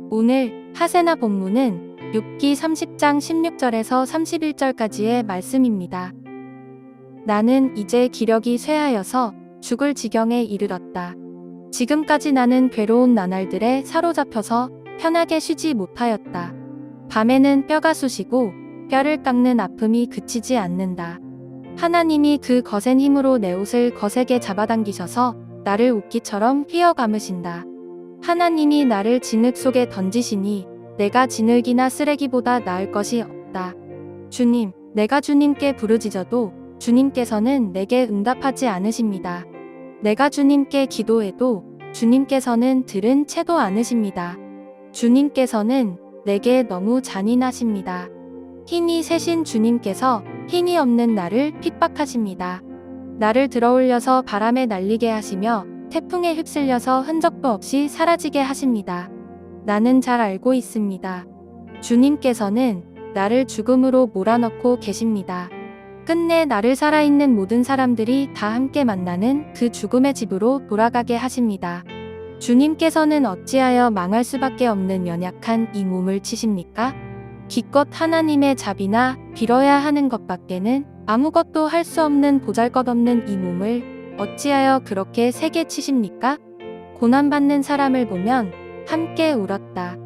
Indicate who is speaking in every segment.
Speaker 1: 오늘 하세나 본문은 욥기 30장 16절에서 31절까지의 말씀입니다. 나는 이제 기력이 쇠하여서 죽을 지경에 이르렀다. 지금까지 나는 괴로운 나날들에 사로잡혀서 편하게 쉬지 못하였다. 밤에는 뼈가 쑤시고 뼈를 깎는 아픔이 그치지 않는다. 하나님이 그 거센 힘으로 내 옷을 거세게 잡아당기셔서 나를 옷깃처럼 휘어 감으신다. 하나님이 나를 진흙 속에 던지시니 내가 진흙이나 쓰레기보다 나을 것이 없다. 주님, 내가 주님께 부르짖어도 주님께서는 내게 응답하지 않으십니다. 내가 주님께 기도해도 주님께서는 들은 채도 않으십니다. 주님께서는 내게 너무 잔인하십니다. 힘이 세신 주님께서 힘이 없는 나를 핍박하십니다. 나를 들어올려서 바람에 날리게 하시며 태풍에 휩쓸려서 흔적도 없이 사라지게 하십니다. 나는 잘 알고 있습니다. 주님께서는 나를 죽음으로 몰아넣고 계십니다. 끝내 나를 살아있는 모든 사람들이 다 함께 만나는 그 죽음의 집으로 돌아가게 하십니다. 주님께서는 어찌하여 망할 수밖에 없는 연약한 이 몸을 치십니까? 기껏 하나님의 자비나 빌어야 하는 것밖에는 아무것도 할 수 없는 보잘것없는 이 몸을 어찌하여 그렇게 세게 치십니까? 고난받는 사람을 보면 함께 울었다.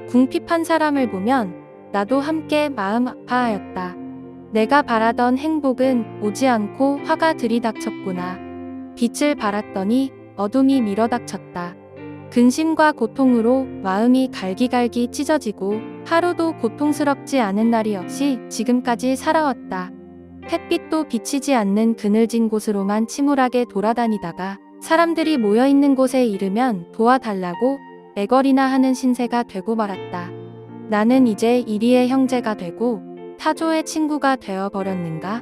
Speaker 1: 궁핍한 사람을 보면 나도 함께 마음 아파하였다. 내가 바라던 행복은 오지 않고 화가 들이닥쳤구나. 빛을 발았더니 어둠이 밀어닥쳤다. 근심과 고통으로 마음이 갈기갈기 찢어지고 하루도 고통스럽지 않은 날이 없이 지금까지 살아왔다. 햇빛도 비치지 않는 그늘진 곳으로만 침울하게 돌아다니다가 사람들이 모여있는 곳에 이르면 도와달라고 애걸이나 하는 신세가 되고 말았다. 나는 이제 이리의 형제가 되고 타조의 친구가 되어버렸는가?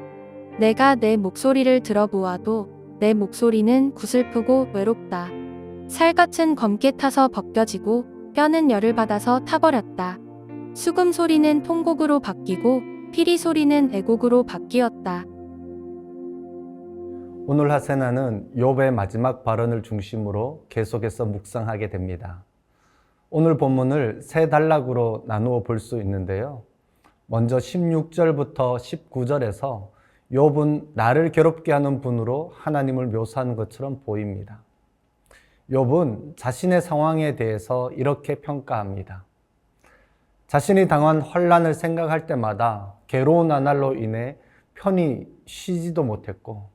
Speaker 1: 내가 내 목소리를 들어보아도 내 목소리는 구슬프고 외롭다. 살갗은 검게 타서 벗겨지고 뼈는 열을 받아서 타버렸다. 수금 소리는 통곡으로 바뀌고 피리 소리는 애곡으로 바뀌었다.
Speaker 2: 오늘 하세나는 욥의 마지막 발언을 중심으로 계속해서 묵상하게 됩니다. 오늘 본문을 세 단락으로 나누어 볼 수 있는데요. 먼저 16절부터 19절에서 욥은 나를 괴롭게 하는 분으로 하나님을 묘사하는 것처럼 보입니다. 욥은 자신의 상황에 대해서 이렇게 평가합니다. 자신이 당한 환난을 생각할 때마다 괴로운 나날로 인해 편히 쉬지도 못했고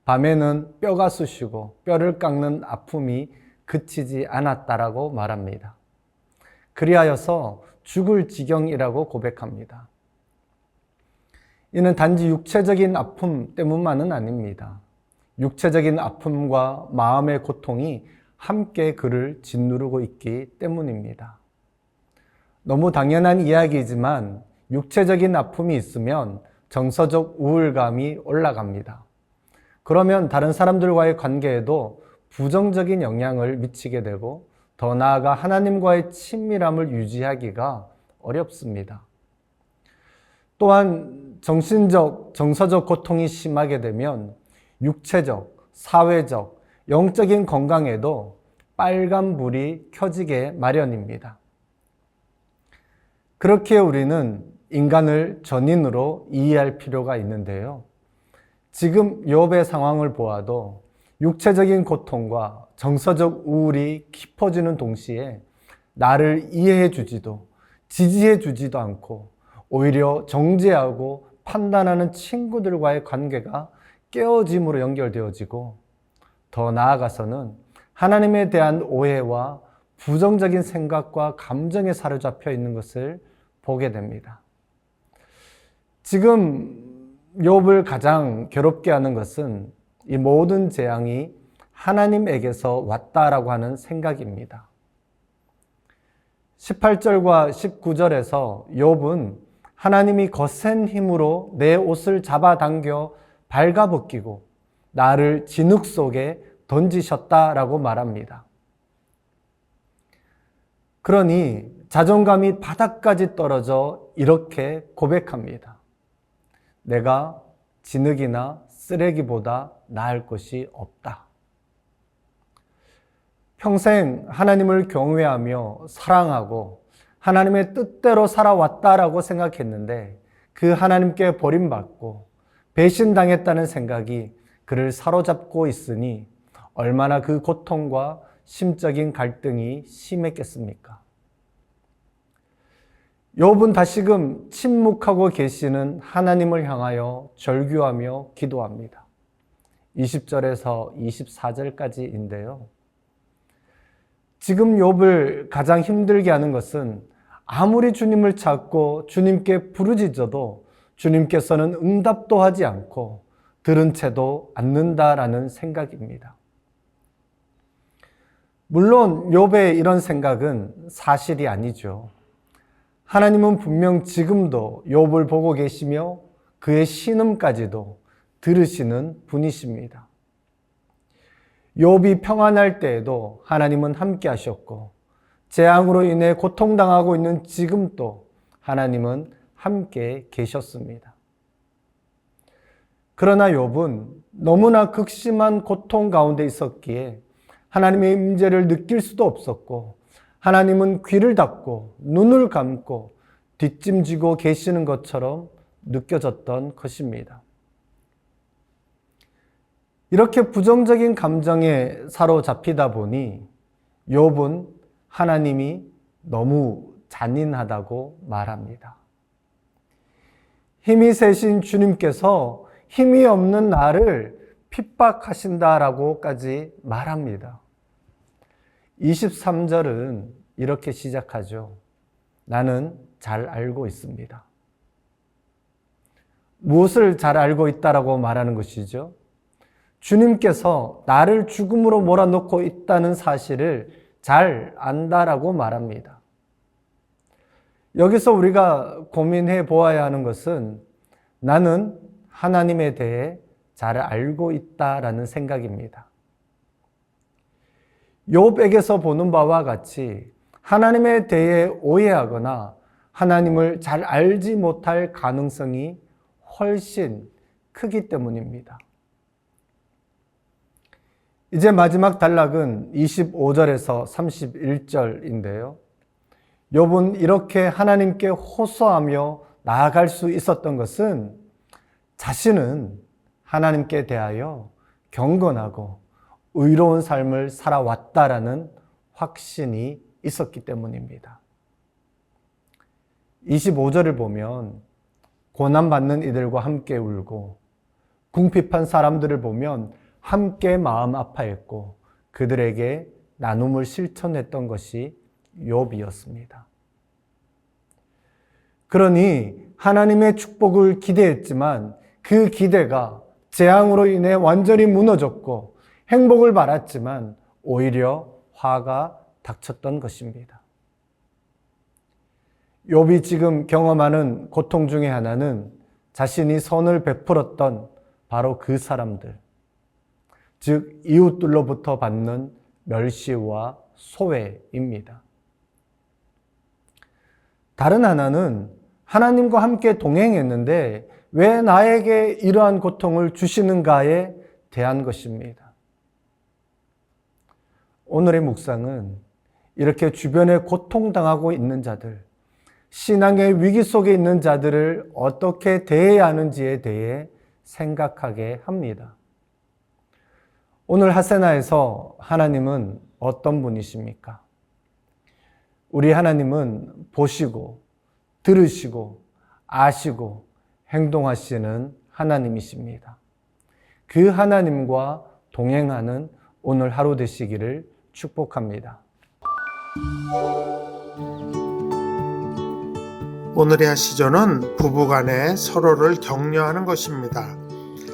Speaker 2: 밤에는 뼈가 쑤시고 뼈를 깎는 아픔이 그치지 않았다라고 말합니다. 그리하여서 죽을 지경이라고 고백합니다. 이는 단지 육체적인 아픔 때문만은 아닙니다. 육체적인 아픔과 마음의 고통이 함께 그를 짓누르고 있기 때문입니다. 너무 당연한 이야기이지만 육체적인 아픔이 있으면 정서적 우울감이 올라갑니다. 그러면 다른 사람들과의 관계에도 부정적인 영향을 미치게 되고 더 나아가 하나님과의 친밀함을 유지하기가 어렵습니다. 또한 정신적, 정서적 고통이 심하게 되면 육체적, 사회적, 영적인 건강에도 빨간불이 켜지게 마련입니다. 그렇게 우리는 인간을 전인으로 이해할 필요가 있는데요. 지금 욥의 상황을 보아도 육체적인 고통과 정서적 우울이 깊어지는 동시에 나를 이해해 주지도 지지해 주지도 않고 오히려 정죄하고 판단하는 친구들과의 관계가 깨어짐으로 연결되어지고 더 나아가서는 하나님에 대한 오해와 부정적인 생각과 감정에 사로잡혀 있는 것을 보게 됩니다. 지금 욥을 가장 괴롭게 하는 것은 이 모든 재앙이 하나님에게서 왔다라고 하는 생각입니다. 18절과 19절에서 욥은 하나님이 거센 힘으로 내 옷을 잡아당겨 발가벗기고 나를 진흙 속에 던지셨다라고 말합니다. 그러니 자존감이 바닥까지 떨어져 이렇게 고백합니다. 내가 진흙이나 쓰레기보다 나을 것이 없다. 평생 하나님을 경외하며 사랑하고 하나님의 뜻대로 살아왔다라고 생각했는데 그 하나님께 버림받고 배신당했다는 생각이 그를 사로잡고 있으니 얼마나 그 고통과 심적인 갈등이 심했겠습니까? 욥은 다시금 침묵하고 계시는 하나님을 향하여 절규하며 기도합니다. 20절에서 24절까지인데요. 지금 욥을 가장 힘들게 하는 것은 아무리 주님을 찾고 주님께 부르짖어도 주님께서는 응답도 하지 않고 들은 채도 않는다라는 생각입니다. 물론 욥의 이런 생각은 사실이 아니죠. 하나님은 분명 지금도 욥을 보고 계시며 그의 신음까지도 들으시는 분이십니다. 욥이 평안할 때에도 하나님은 함께 하셨고 재앙으로 인해 고통당하고 있는 지금도 하나님은 함께 계셨습니다. 그러나 욥은 너무나 극심한 고통 가운데 있었기에 하나님의 임재를 느낄 수도 없었고 하나님은 귀를 닫고 눈을 감고 뒷짐지고 계시는 것처럼 느껴졌던 것입니다. 이렇게 부정적인 감정에 사로잡히다 보니 욥은 하나님이 너무 잔인하다고 말합니다. 힘이 세신 주님께서 힘이 없는 나를 핍박하신다라고까지 말합니다. 23절은 이렇게 시작하죠. 나는 잘 알고 있습니다. 무엇을 잘 알고 있다라고 말하는 것이죠? 주님께서 나를 죽음으로 몰아넣고 있다는 사실을 잘 안다라고 말합니다. 여기서 우리가 고민해 보아야 하는 것은 나는 하나님에 대해 잘 알고 있다라는 생각입니다. 욥에게서 보는 바와 같이 하나님에 대해 오해하거나 하나님을 잘 알지 못할 가능성이 훨씬 크기 때문입니다. 이제 마지막 단락은 25절에서 31절인데요. 욥은 이렇게 하나님께 호소하며 나아갈 수 있었던 것은 자신은 하나님께 대하여 경건하고 의로운 삶을 살아왔다라는 확신이 있었기 때문입니다. 25절을 보면 고난받는 이들과 함께 울고 궁핍한 사람들을 보면 함께 마음 아파했고 그들에게 나눔을 실천했던 것이 욥이었습니다. 그러니 하나님의 축복을 기대했지만 그 기대가 재앙으로 인해 완전히 무너졌고 행복을 바랐지만 오히려 화가 닥쳤던 것입니다. 욥이 지금 경험하는 고통 중에 하나는 자신이 선을 베풀었던 바로 그 사람들, 즉 이웃들로부터 받는 멸시와 소외입니다. 다른 하나는 하나님과 함께 동행했는데 왜 나에게 이러한 고통을 주시는가에 대한 것입니다. 오늘의 묵상은 이렇게 주변에 고통당하고 있는 자들, 신앙의 위기 속에 있는 자들을 어떻게 대해야 하는지에 대해 생각하게 합니다. 오늘 하세나에서 하나님은 어떤 분이십니까? 우리 하나님은 보시고, 들으시고, 아시고, 행동하시는 하나님이십니다. 그 하나님과 동행하는 오늘 하루 되시기를 축복합니다.
Speaker 3: 오늘의 하시조는 부부간에 서로를 격려하는 것입니다.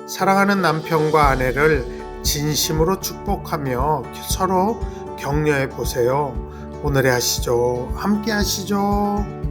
Speaker 3: 사랑하는 남편과 아내를 진심으로 축복하며 서로 격려해 보세요. 오늘의 하시조 함께 하시죠.